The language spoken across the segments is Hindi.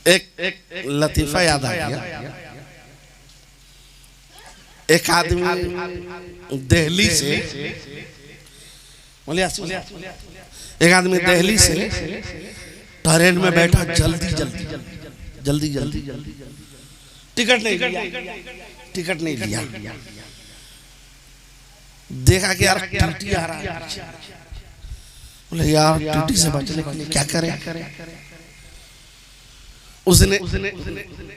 एक लतीफा याद आ गया। एक आदमी दिल्ली से, एक आदमी दिल्ली से ट्रेन में बैठा, जल्दी जल्दी जल्दी जल्दी टिकट नहीं लिया। देखा कि यार टीटी आ रहा है, बोले यार टीटी से बचने के लिए क्या करें। उसने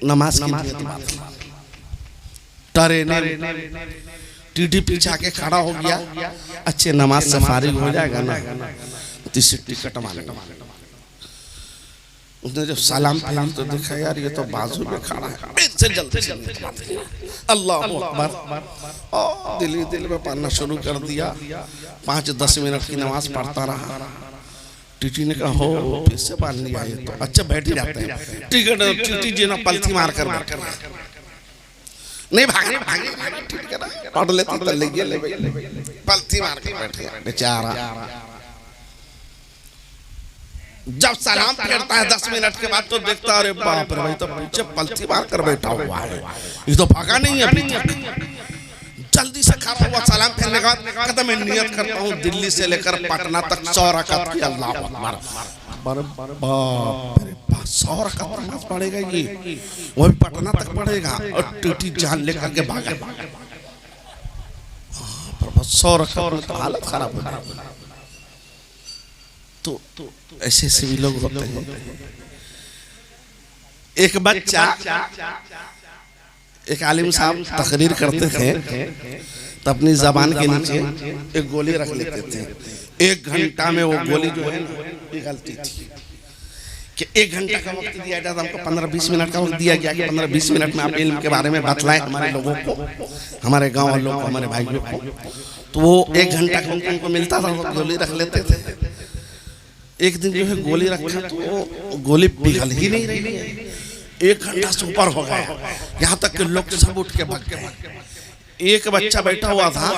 नमाज की नियत बात की। ट्रेन टीटी पीछे आके खड़ा हो गया, अच्छे नमाज से फारिग हो जाएगा ना तो टिकट मांगेगा। उसने जब सलाम फेरा तो देखा यार ये तो बाजू में खड़ा है, से जल्दी से अल्लाहु अकबर दिल में पढ़ना शुरू कर दिया। 5-10 मिनट की नमाज पढ़ता रहा। टीटी ने कहा हो फिर से पढ़ लिया ये तो, अच्छा बैठ ही जाते हैं। टिकट टीटी जी ना पलथी मार कर बैठ नहीं भागना पढ़ लेती तो ले पलथी मार कर बैठ गया बेचारा। जब सलाम फेरता है 10 मिनट के बाद तो देखता है अरे बाप रे भाई तो पीछे पलथी मार कर बैठा हुआ है, ये तो भागा नहीं है अभी तक। जल्दी से खड़ा हुआ, सलाम फेरने के बाद कहता मैं नियत करता हूँ दिल्ली से लेकर पटना तक 100 रकात की। अल्लाह अकबर, बाप रे बाप 100 रकात नमाज पढ़ेगा ये, वो भी पटना तक पढ़ेगा। और टीटी जान लेकर के भागा। 100 रकात में तो हालत खराब हो गई। तो ऐसे ऐसे भी लोग होते हैं। एक बच्चा, एक आलिम साहब तकरीर करते थे तो अपनी जबान के नीचे एक गोली रख लेते थे। 1 घंटा में वो गोली जो है पिघलती थी। कि 1 घंटा का वक्त दिया जाता, हमको 15-20 मिनट का वक्त दिया गया कि 15-20 मिनट में आप इल्म के बारे में बतलाएं हमारे लोगों को, हमारे गाँव वालों को, हमारे भाइयों को। तो वो 1 घंटा का वक्त उनको मिलता था, वो गोली रख लेते थे। एक दिन जो है गोली रखा तो वो गोली पिघल ही नहीं रही है। 1 घंटा से ऊपर हो गया, यहाँ तक कि लोग सब उठ के भाग गए। एक बच्चा बैठा हुआ था,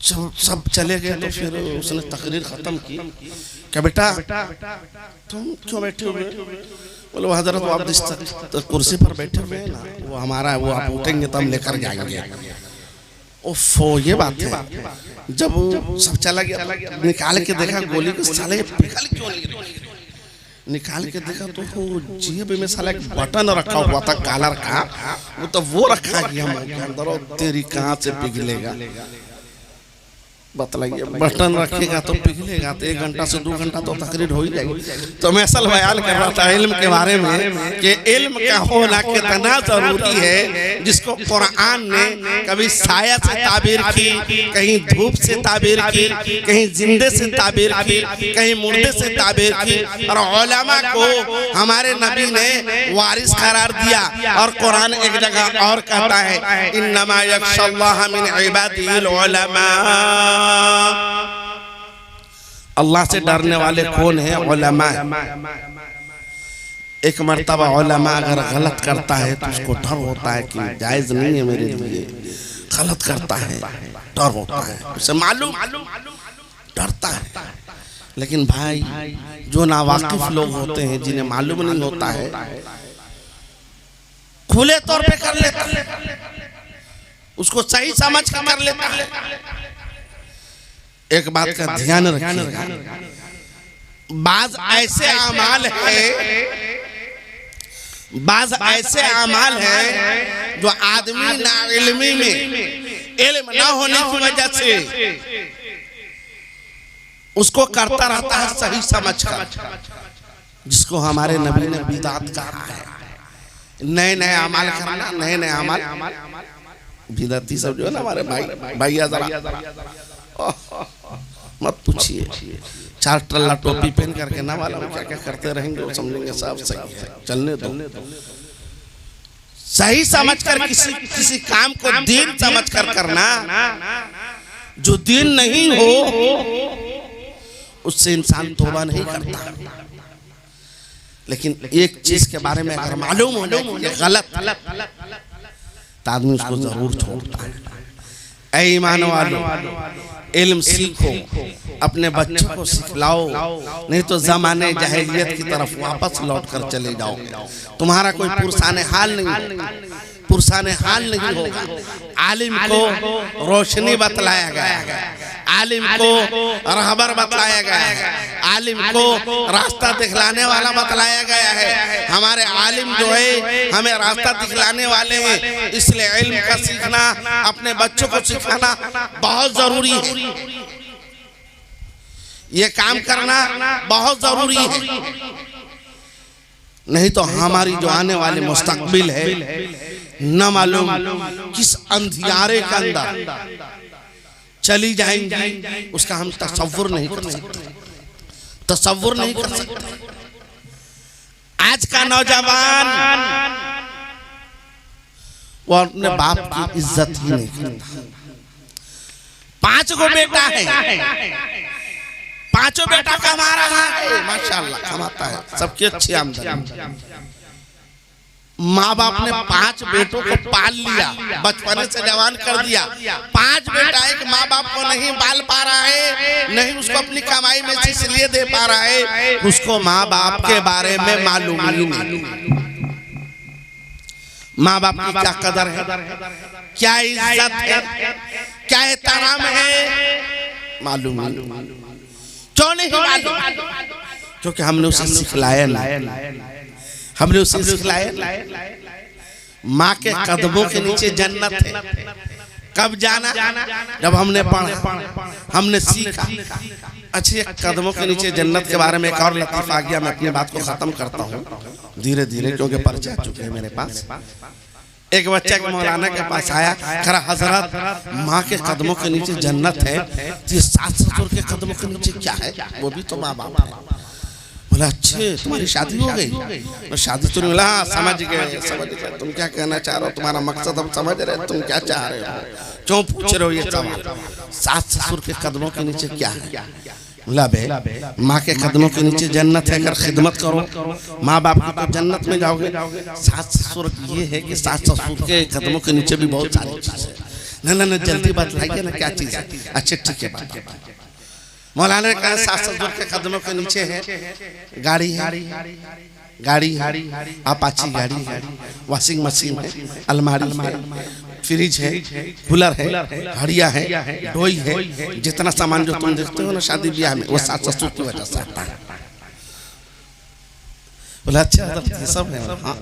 सब चले गए। तो फिर उसने तकरीर खत्म की। क्या बेटा तुम क्यों बैठे हुए? बोले वो हजरत आप जिस कुर्सी पर बैठे हुए हैं ना वो हमारा है, वो आप उठेंगे तो हम लेकर जाएंगे। ओफो ये बात है। जब सब चला गया निकाल के देखा गोली को, साले पिघल क्यों नहीं रही? निकाल के देखा तो जेब में साला एक बटन रखा हुआ था कॉलर का, वो तो वो रखा गया अंदर। और तेरी कहाँ से पिघलेगा बतलाइए, बटन रखेगा तो पिघलेगा। तो 1 घंटा से 2 घंटा तो तकरीर हो ही जाएगी। तो मैं असल बयान कर रहा था इल्म के बारे में कि इल्म का होना कितना जरूरी है, जिसको कुरान ने कभी साया से ताबीर की, कहीं धूप से ताबीर की, कहीं जिंदे से ताबीर की, कहीं मुर्दे से ताबीर की। और उलमा को हमारे नबी ने वारिस करार दिया। और कुरान एक जगह और कहता है इन्नमा यख्शल्लाह मिन इबादिहिल उलमा, अल्लाह से डरने वाले कौन है? उलमा। एक मर्तबा उलमा अगर गलत करता है तो उसको डर होता है कि जायज नहीं है मेरे लिए, गलत करता है डर होता है, उसे मालूम डरता है। लेकिन भाई जो नावाकिफ लोग होते हैं, जिन्हें मालूम नहीं होता है, खुले तौर पे कर लेता है, उसको सही समझ कर लेता है। एक बात का ध्यान रखिएगा, बाज ऐसे अमाल है जो आदमी ना इल्मी में, इल्म ना होने की वजह से उसको करता रहता है सही समझ कर, जिसको हमारे नबी ने बिदात कहा है। नए नए अमाल करना, नए नए अमाल, बिदाती सब जो है ना हमारे भैया जरा मत पूछिए। 4 टल्ला टोपी पहन करके ना वाला क्या क्या करते रहेंगे, वो समझेंगे सब सही है, चलने दो। सही समझ कर किसी काम को दीन समझ कर करना, जो दीन नहीं हो उससे इंसान तौबा नहीं करता। लेकिन एक चीज के बारे में अगर मालूम हो जाए कि गलत तो आदमी उसको जरूर छोड़ता है। ऐ ईमान वालों, इल्म सीखो, अपने बच्चों को सिखलाओ, नहीं तो जमाने जahiliyyat की तरफ वापस लौट कर चले जाओगे। तुम्हारा कोई पुरसाने हाल नहीं होगा। आलिम को रोशनी बतलाया गया है, आलिम को रहबर बतलाया गया है, आलिम को रास्ता दिखलाने वाला बतलाया गया है। हमारे आलिम जो है हमें रास्ता दिखलाने वाले हैं, इसलिए इल्म का सीखना, अपने बच्चों को सिखाना बहुत जरूरी है। ये काम करना बहुत जरूरी है, नहीं तो हमारी जो आने वाली मुस्तकबिल है न मालूम किस अंधियारे के अंदर चली जाएंगी, उसका हम तसव्वुर नहीं कर सकते। आज का नौजवान वो अपने बाप की इज्जत ही नहीं करता। 5 गो बेटा है, 5 बेटा कमा रहा है, माशाअल्लाह कमाता है, सबकी अच्छी आमदनी। माँ बाप ने 5 बेटों को पाल लिया, बचपन से जवान कर दिया। 5 बेटा एक माँ बाप को नहीं पाल पा रहा है, नहीं उसको अपनी कमाई में से इसलिए दे पा रहा है, उसको माँ बाप के बारे में मालूम ही नहीं। माँ बाप की क्या कदर है, क्या इज्जत है, क्या एहतराम है, मालूम क्यों नहीं मालूम? क्योंकि हमने उसे सिखलाया नहीं, हमने उसे सिखलाया। माँ के कदमों के नीचे जन्नत है। कब जाना? जब हमने पढ़ा, हमने सीखा। अच्छे कदमों के नीचे जन्नत के बारे में एक और लतीफा आ गया। मैं अपनी बात को खत्म करता हूँ धीरे धीरे, क्योंकि परिचय आ चुके हैं मेरे पास। एक बच्चा के मौलाना के पास आया, खरा हजरत माँ के कदमों के नीचे जन्नत है, तो सास ससुर के कदमों के नीचे क्या है? वो भी तो माँ बाप है। बोला अच्छे तुम्हारी शादी हो गई? तो शादी तो नहीं। बोला समझ गए, तुम क्या कहना चाह रहे हो, तुम्हारा मकसद हम समझ रहे हैं, तुम क्या चाह रहे हो, क्यों पूछ रहे हो ये सवाल? सास ससुर के कदमों के नीचे क्या है? बोला बे माँ के कदमों के नीचे जन्नत है, अगर खिदमत करो माँ बाप की तो जन्नत में जाओगे। सास ससुर ये है कि सास ससुर के कदमों के नीचे भी बहुत सारी चीज़ है। ना जल्दी बतलाइए ना क्या चीज़ है। अच्छा ठीक है बात। मौलाना ने कहा सास ससुर के कदमों के नीचे है गाड़ी है, अपाची गाड़ी है, वॉशिंग मशीन है, अलमारी है, फ्रिज है, कूलर है, हड़िया है, डोई है, जितना सामान जो तुम देखते हो ना शादी ब्याह में, वो सास ससुर की वजह से आता है। बोला अच्छा सब है। हाँ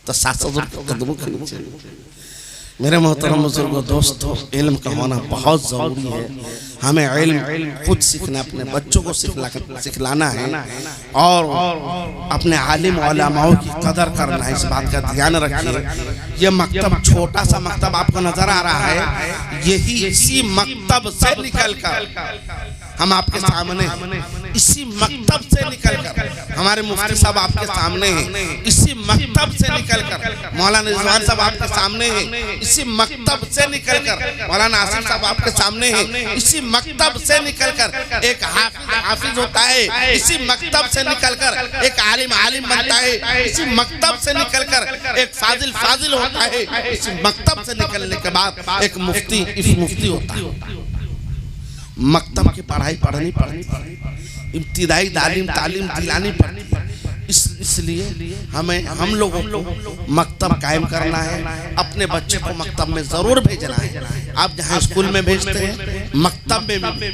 तो सास ससुर के कदमों के नीचे। मेरे मोहतरम बुजुर्गों दोस्तों, इल्म का होना बहुत ज़रूरी है। हमें इल्म खुद सीखना, अपने बच्चों को सिखलाना है और अपने आलिम उलमाओं की कदर करना है। इस बात का ध्यान रखिए। ये मकतब, छोटा सा मकतब आपको नजर आ रहा है, यही इसी मकतब से निकलकर हम आपके सामने, इसी मकतब से निकलकर हमारे मुफ्ती साहब आपके सामने हैं, इसी मकतब से निकलकर मौलाना रिजवान साहब आपके सामने हैं, इसी मकतब से निकलकर मौलाना आसिफ साहब आपके सामने हैं, इसी मकतब से निकलकर एक हाफिज होता है, इसी मकतब से निकलकर एक आलिम बनता है, इसी मकतब से निकलकर एक फाजिल होता है, इसी मकतब से निकलने के बाद एक मुफ्ती होता है। मकतब की पढ़ाई पढ़नी पड़ती, इब्तिदाई तालीम दिलानी पड़ती। इसलिए हम लोगों को मकतब कायम करना है, अपने बच्चे को मकतब में जरूर भेजना है। आप जहाँ स्कूल में भेजते हैं, मकतब में भी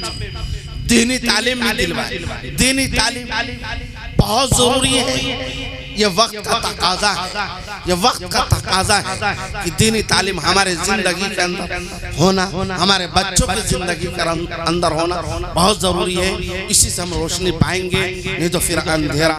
दीनी तालीम भी दिलवाए। दीनी तालीम बहुत जरूरी है। ये वक्त का तकाजा है, ये वक्त का तकाजा है कि दीनी तालीम हमारे जिंदगी के अंदर होना, हमारे बच्चों की जिंदगी के अंदर होना बहुत जरूरी है। इसी से हम रोशनी पाएंगे, नहीं तो फिर अंधेरा।